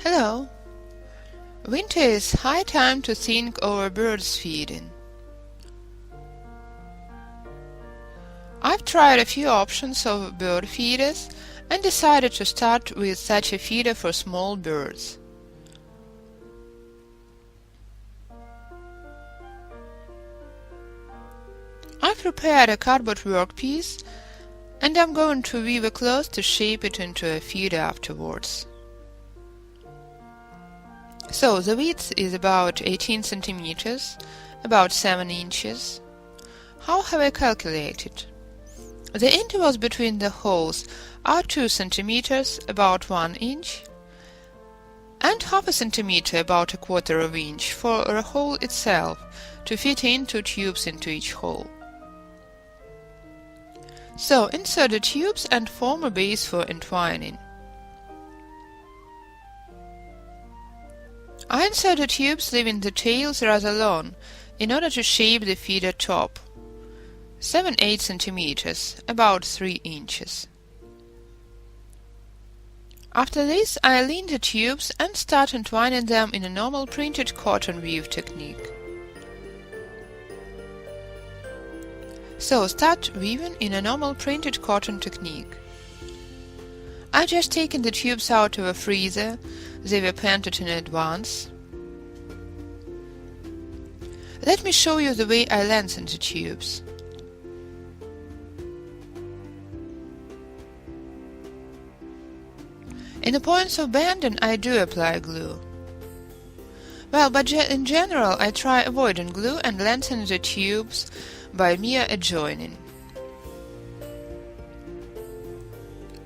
Hello! Winter is high time to think over birds feeding. I've tried a few options of bird feeders and decided to start with such a feeder for small birds. I've prepared a cardboard workpiece and I'm going to weave a cloth to shape it into a feeder afterwards. So the width is about 18 centimeters, about 7 inches. How have I calculated? The intervals between the holes are 2 centimeters, about 1 inch, and half a centimeter, about a quarter of an inch, for the hole itself, to fit in 2 tubes into each hole. So insert the tubes and form a base for entwining. I insert the tubes leaving the tails rather long, in order to shape the feeder top. 7–8 centimeters, about 3 inches. After this, I lean the tubes and start entwining them in a normal printed cotton weave technique. So start weaving in a normal printed cotton technique. I've just taken the tubes out of a freezer. They were painted in advance. Let me show you the way I lengthen the tubes. In the points of bending I do apply glue. Well, but in general I try avoiding glue and lengthen the tubes by mere adjoining.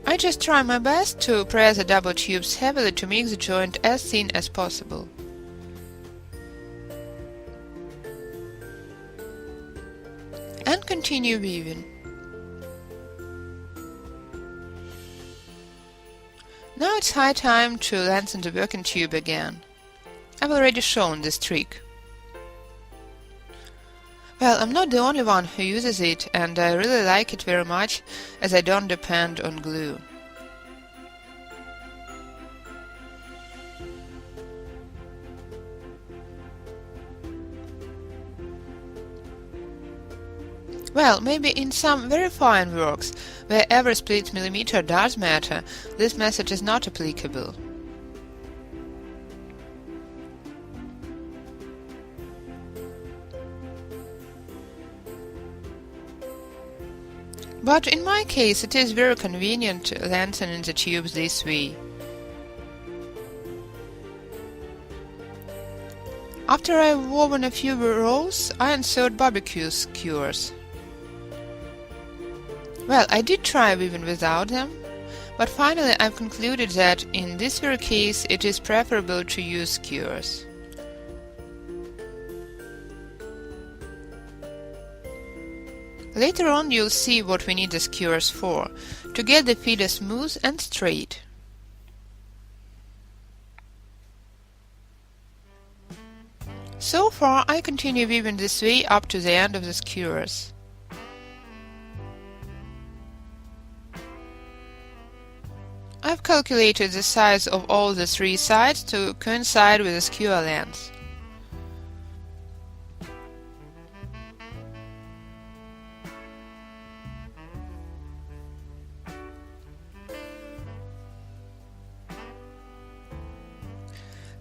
I just try my best to press the double tubes heavily to make the joint as thin as possible. And continue weaving. Now it's high time to lengthen the working tube again. I've already shown this trick. Well, I'm not the only one who uses it, and I really like it very much, as I don't depend on glue. Well, maybe in some very fine works, where every split millimeter does matter, this method is not applicable. But in my case it is very convenient lengthening the tubes this way. After I've woven a few rows, I insert barbecue skewers. Well, I did try weaving without them, but finally I've concluded that in this very case it is preferable to use skewers. Later on you'll see what we need the skewers for, to get the feeder smooth and straight. So far I continue weaving this way up to the end of the skewers. I've calculated the size of all the 3 sides to coincide with the skewer length.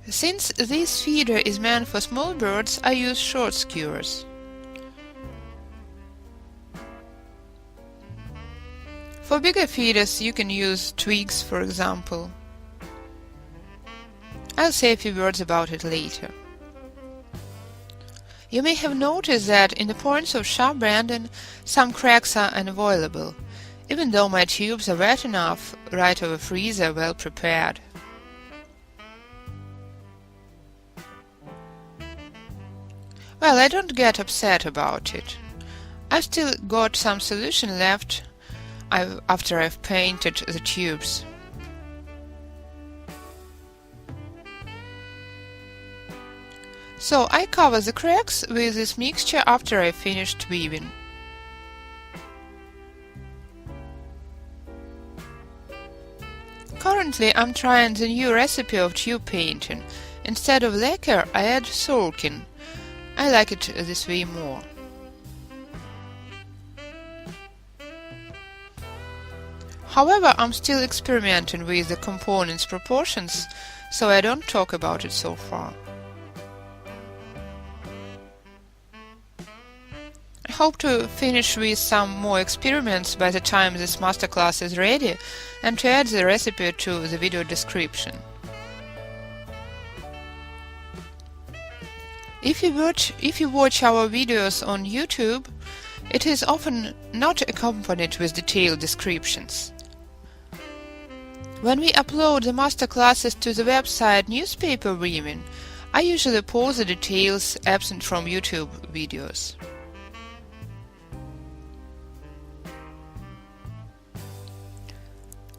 Since this feeder is meant for small birds, I use short skewers. For bigger feeders you can use twigs, for example. I'll say a few words about it later. You may have noticed that in the points of sharp bending some cracks are unavoidable, even though my tubes are wet enough right over freezer, well prepared. Well, I don't get upset about it. I've still got some solution left after I've painted the tubes. So I cover the cracks with this mixture after I finished weaving. Currently I'm trying the new recipe of tube painting. Instead of lacquer I add sulking. I like it this way more. However, I'm still experimenting with the components' proportions, so I don't talk about it so far. I hope to finish with some more experiments by the time this masterclass is ready and to add the recipe to the video description. If you watch our videos on YouTube, it is often not accompanied with detailed descriptions. When we upload the masterclasses to the website Newspaper Weaving, I usually post the details absent from YouTube videos.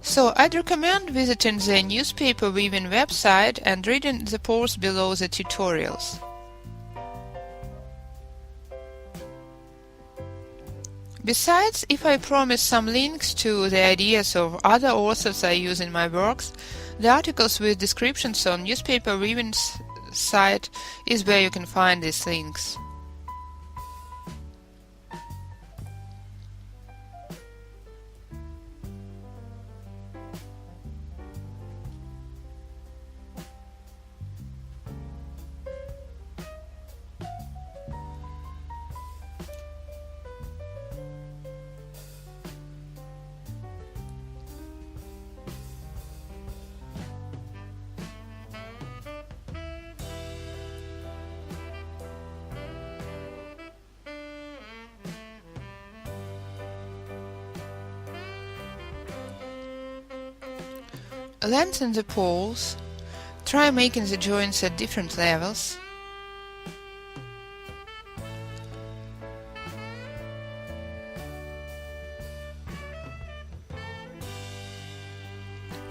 So I'd recommend visiting the Newspaper Weaving website and reading the posts below the tutorials. Besides, if I promise some links to the ideas of other authors I use in my works, the articles with descriptions on Newspaper Weaving's site is where you can find these links. Lengthen the poles. Try making the joints at different levels.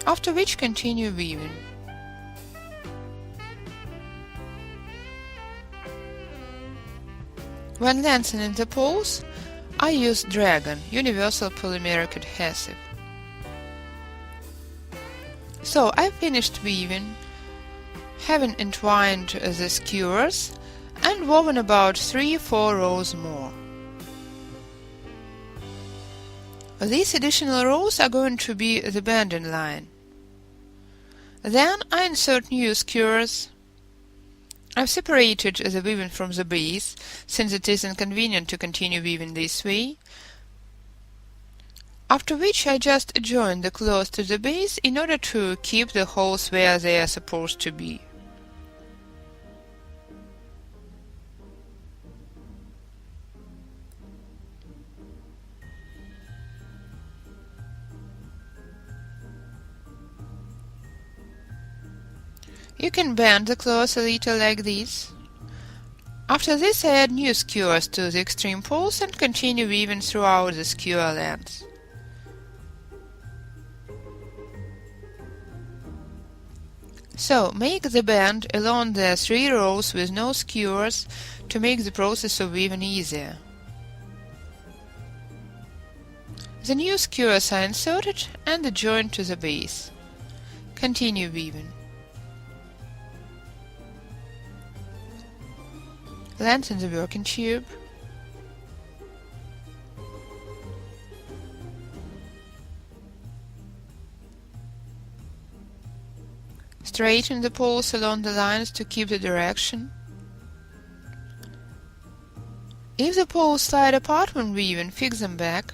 After which continue weaving. When lengthening the poles, I use Dragon, universal polymeric adhesive. So I finished weaving, having entwined the skewers and woven about 3-4 rows more. These additional rows are going to be the bending line. Then I insert new skewers. I've separated the weaving from the base, since it is inconvenient to continue weaving this way. After which I just adjoin the cloth to the base in order to keep the holes where they are supposed to be. You can bend the cloth a little like this. After this I add new skewers to the extreme poles and continue weaving throughout the skewer length. So, make the bend along the 3 rows with no skewers to make the process of weaving easier. The new skewers are inserted and adjoined to the base. Continue weaving. Lengthen the working tube. Straighten the poles along the lines to keep the direction. If the poles slide apart when weaving, fix them back.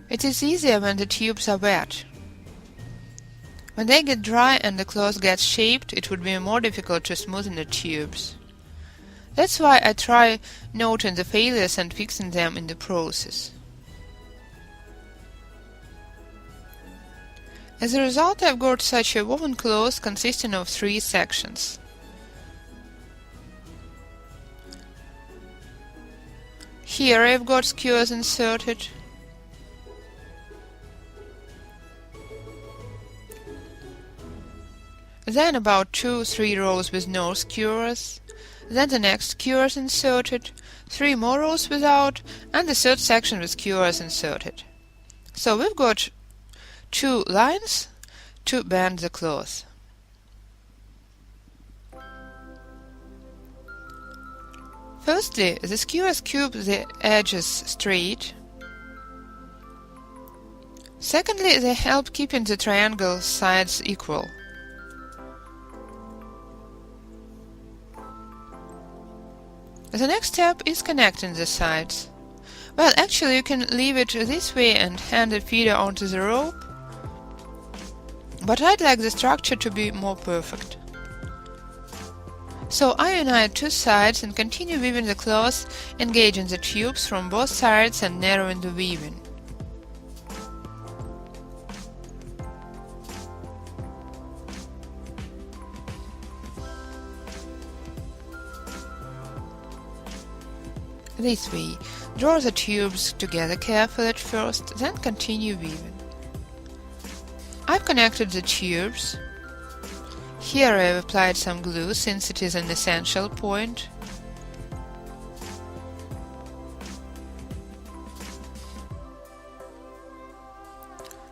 It is easier when the tubes are wet. When they get dry and the cloth gets shaped, it would be more difficult to smoothen the tubes. That's why I try noting the failures and fixing them in the process. As a result, I've got such a woven cloth consisting of 3 sections. Here I've got skewers inserted. Then about 2-3 rows with no skewers. Then the next skewers inserted, 3 more rows without, and the third section with skewers inserted. So we've got 2 lines to bend the cloth. Firstly, the skewers cube the edges straight. Secondly, they help keeping the triangle sides equal. The next step is connecting the sides. Well, actually you can leave it this way and hand the feeder onto the rope, but I'd like the structure to be more perfect. So I unite 2 sides and continue weaving the cloth, engaging the tubes from both sides and narrowing the weaving. This way, draw the tubes together carefully at first, then continue weaving. I've connected the tubes. Here I've applied some glue since it is an essential point.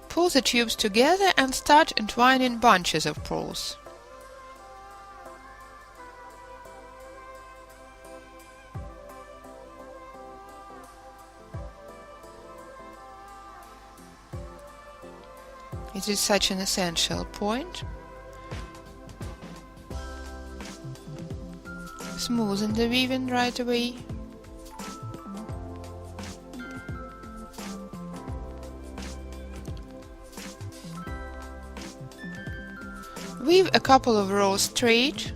Pull the tubes together and start entwining bunches of poles. It is such an essential point. Smoothen the weaving right away. Weave a couple of rows straight,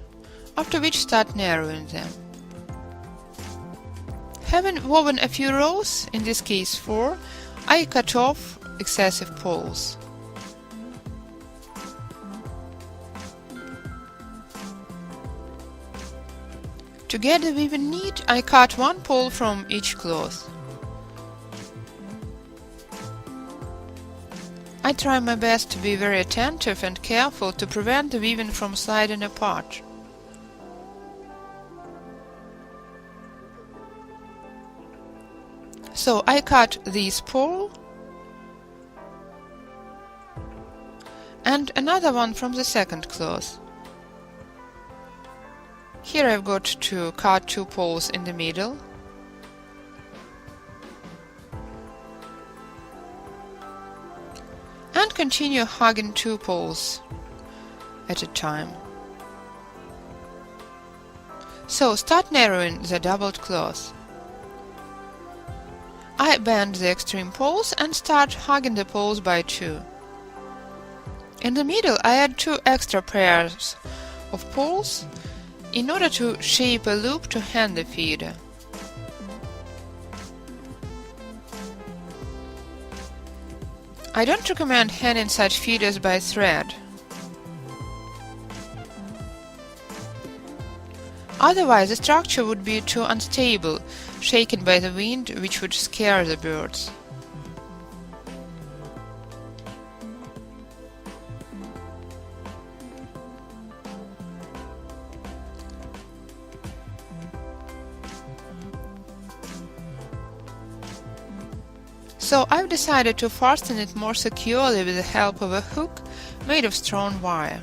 after which start narrowing them. Having woven a few rows, in this case 4, I cut off excessive poles. To get the weaving neat, I cut 1 pole from each cloth. I try my best to be very attentive and careful to prevent the weaving from sliding apart. So I cut this pole and another one from the second cloth. Here I've got to cut 2 poles in the middle. And continue hugging 2 poles at a time. So start narrowing the doubled cloth. I bend the extreme poles and start hugging the poles by 2. In the middle I add 2 extra pairs of poles in order to shape a loop to hang the feeder. I don't recommend hanging such feeders by thread. Otherwise the structure would be too unstable, shaken by the wind, which would scare the birds. So I've decided to fasten it more securely with the help of a hook made of strong wire.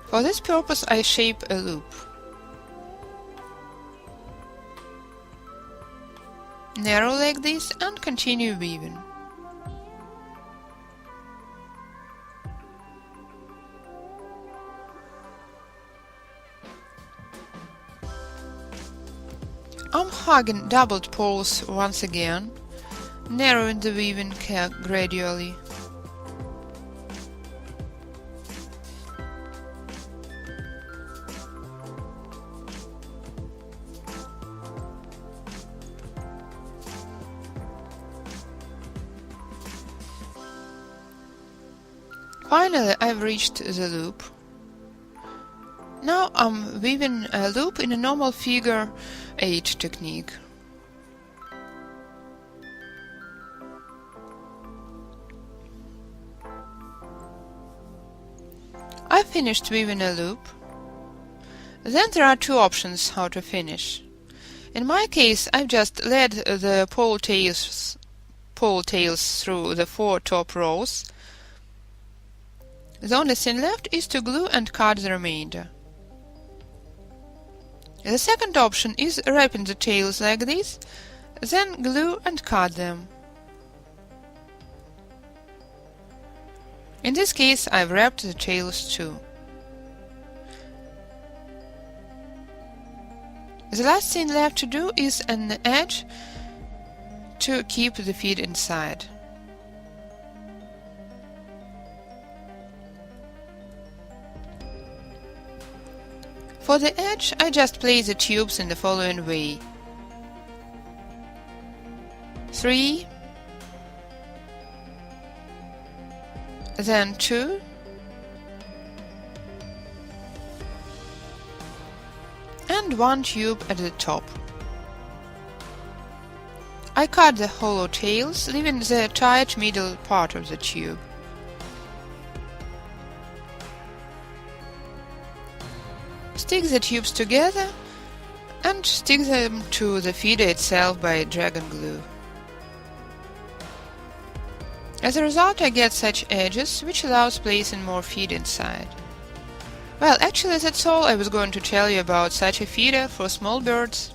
For this purpose I shape a loop. Narrow like this and continue weaving. I'm hugging doubled poles once again, narrowing the weaving gradually. Finally, I've reached the loop. Now I'm weaving a loop in a normal figure 8 technique. I finished weaving a loop. Then there are 2 options how to finish. In my case, I've just led the pole tails through the 4 top rows. The only thing left is to glue and cut the remainder. The second option is wrapping the tails like this, then glue and cut them. In this case, I've wrapped the tails too. The last thing left to do is an edge to keep the feed inside. For the edge, I just place the tubes in the following way: 3, then 2, and 1 tube at the top. I cut the hollow tails, leaving the tight middle part of the tube. Stick the tubes together and stick them to the feeder itself by dragon glue. As a result, I get such edges, which allows placing more feed inside. Well, actually that's all I was going to tell you about such a feeder for small birds.